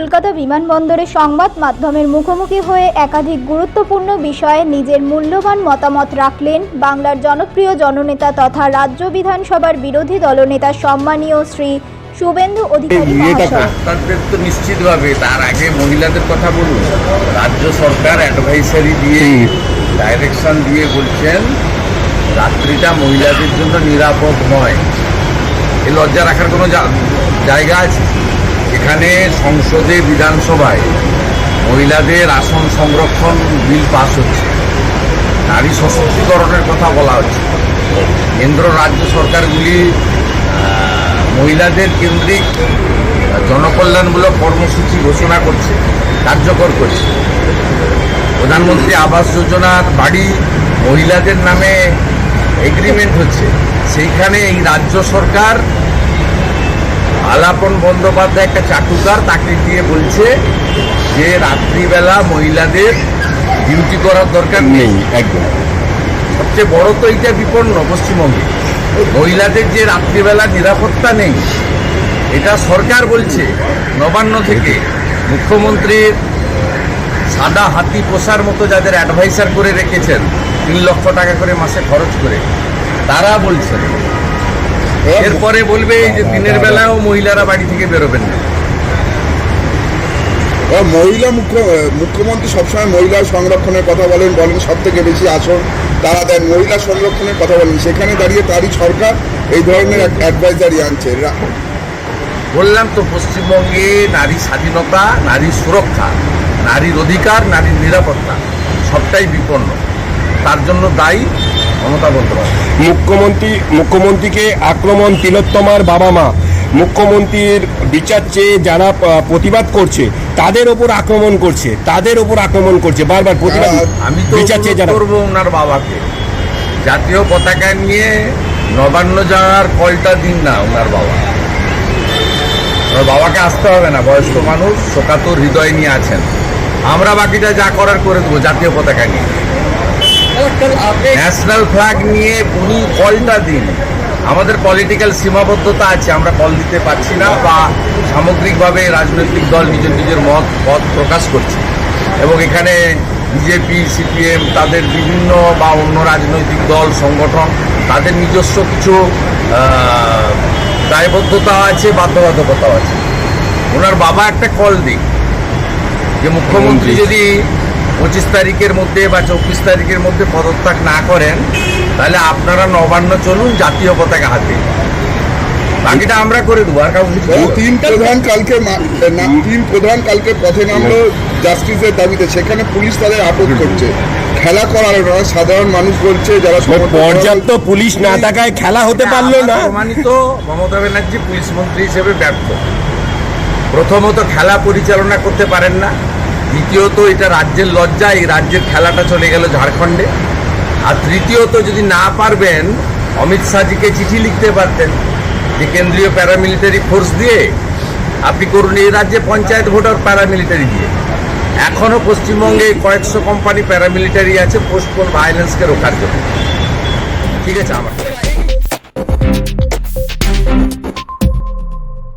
কলকাতা বিমানবন্দরে সংবাদ মাধ্যমের মুখোমুখি হয়ে একাধিক গুরুত্বপূর্ণ বিষয়ে নিজের মূল্যবান মতামত রাখলেন বাংলার জনপ্রিয় জননেতা তথা রাজ্য বিধানসভার বিরোধী দলনেতা সম্মানীয় শ্রী শুভেন্দু অধিকারী মহাশয়। তো নিশ্চিতভাবে তার আগে মহিলাদের কথা বলুন। রাজ্য সরকার অ্যাডভাইসারি দিয়ে ডাইরেকশন দিয়ে বলছেন রাত্রিটা মহিলাদের জন্য নিরাপদ নয়। এ লজ্জা রাখার কোনো জায়গা আছে? এখানে সংসদে বিধানসভায় মহিলাদের আসন সংরক্ষণ বিল পাস হচ্ছে, নারী সশক্তিকরণের কথা বলা হচ্ছে। কেন্দ্র রাজ্য সরকারগুলি মহিলাদের কেন্দ্রিক জনকল্যাণমূলক কর্মসূচি ঘোষণা করছে, কার্যকর করছে। প্রধানমন্ত্রী আবাস যোজনার বাড়ি মহিলাদের নামে এগ্রিমেন্ট হচ্ছে, সেইখানে এই রাজ্য সরকার আলাপন বন্দ্যোপাধ্যায় একটা চাটুকার তাকে দিয়ে বলছে যে রাত্রিবেলা মহিলাদের ডিউটি করার দরকার নেই। একদম সবচেয়ে বড় তো এইটা বিপন্ন পশ্চিমবঙ্গে, মহিলাদের যে রাত্রিবেলা নিরাপত্তা নেই, এটা সরকার বলছে। নবান্ন থেকে মুখ্যমন্ত্রীর সাদা হাতি পোষার মতো যাদের অ্যাডভাইসার করে রেখেছেন 3 লক্ষ টাকা করে মাসে খরচ করে, তারা বলছেন। এরপরে বলবে যে দিনের বেলাও মহিলারা বাড়ি থেকে বেরোবেন না। মুখ্যমন্ত্রী সবসময় মহিলা সংরক্ষণের কথা বলেন, সব থেকে বেশি আসন তারা দেন, মহিলা সংরক্ষণের কথা বলেন। সেখানে দাঁড়িয়ে তারই সরকার এই ধরনের অ্যাডভাইজারি আনছে। বললাম তো, পশ্চিমবঙ্গে নারী স্বাধীনতা, নারী সুরক্ষা, নারীর অধিকার, নারীর নিরাপত্তা সবটাই বিপন্ন। তার জন্য দায়ী মমতা বন্দ্যোপাধ্যায়। মুখ্যমন্ত্রীকে আক্রমণ তিলোত্তমার বাবা মা, মুখ্যমন্ত্রীর বিচার চেয়ে যারা প্রতিবাদ করছে তাদের ওপর আক্রমণ করছে, বারবার প্রতিবাদ। আমি তো করবো ওনার বাবাকে, জাতীয় পতাকা নিয়ে নবান্ন যাওয়ার কলটা দিন না ওনার বাবাকে আসতে হবে না, বয়স্ক মানুষ, শোকাতুর হৃদয় নিয়ে আছেন। আমরা বাকিটা যা করার করে দেবো। জাতীয় পতাকা নিয়ে, ন্যাশনাল ফ্ল্যাগ নিয়ে উনি কলটা দিন। আমাদের পলিটিক্যাল সীমাবদ্ধতা আছে, আমরা কল দিতে পারছি না, বা সামগ্রিকভাবে রাজনৈতিক দল নিজের মত প্রকাশ করছে। এবং এখানে বিজেপি, সিপিএম, তাদের বিভিন্ন বা অন্য রাজনৈতিক দল সংগঠন, তাদের নিজস্ব কিছু দায়বদ্ধতা আছে, বাধ্যবাধকতাও আছে। ওনার বাবা একটা কল দিক যে মুখ্যমন্ত্রী যদি 25 তারিখের মধ্যে বা 24 তারিখের মধ্যে পদত্যাগ না করেন, তাহলে আপনারা নবান্ন চলুন জাতীয় পতাকা হাতে, বাকিটা আমরা করে দেবো। আর তিন প্রধান কালকে পথে নামলো জাস্টিসের দাবিতে, সেখানে পুলিশ তাদের আটক করছে। খেলা করার নয়, সাধারণ মানুষ বলছে যারা পর্যাপ্ত পুলিশ না থাকায় খেলা হতে পারলো না। প্রমাণিত মমতা ব্যানার্জি পুলিশ মন্ত্রী হিসেবে ব্যর্থ। প্রথমত খেলা পরিচালনা করতে পারেন না, দ্বিতীয়ত এটা রাজ্যের লজ্জা, এই রাজ্যের খেলাটা চলে গেল ঝাড়খণ্ডে। আর তৃতীয়ত যদি না পারবেন, অমিত শাহজিকে চিঠি লিখতে পারতেন যে কেন্দ্রীয় প্যারামিলিটারি ফোর্স দিয়ে আপনি করুন। এই রাজ্যে পঞ্চায়েত ভোটার প্যারামিলিটারি দিয়ে, এখনও পশ্চিমবঙ্গে কয়েকশো কোম্পানি প্যারামিলিটারি আছে পোস্টপোন ভায়োলেন্সকে রোখার জন্য। ঠিক আছে আমার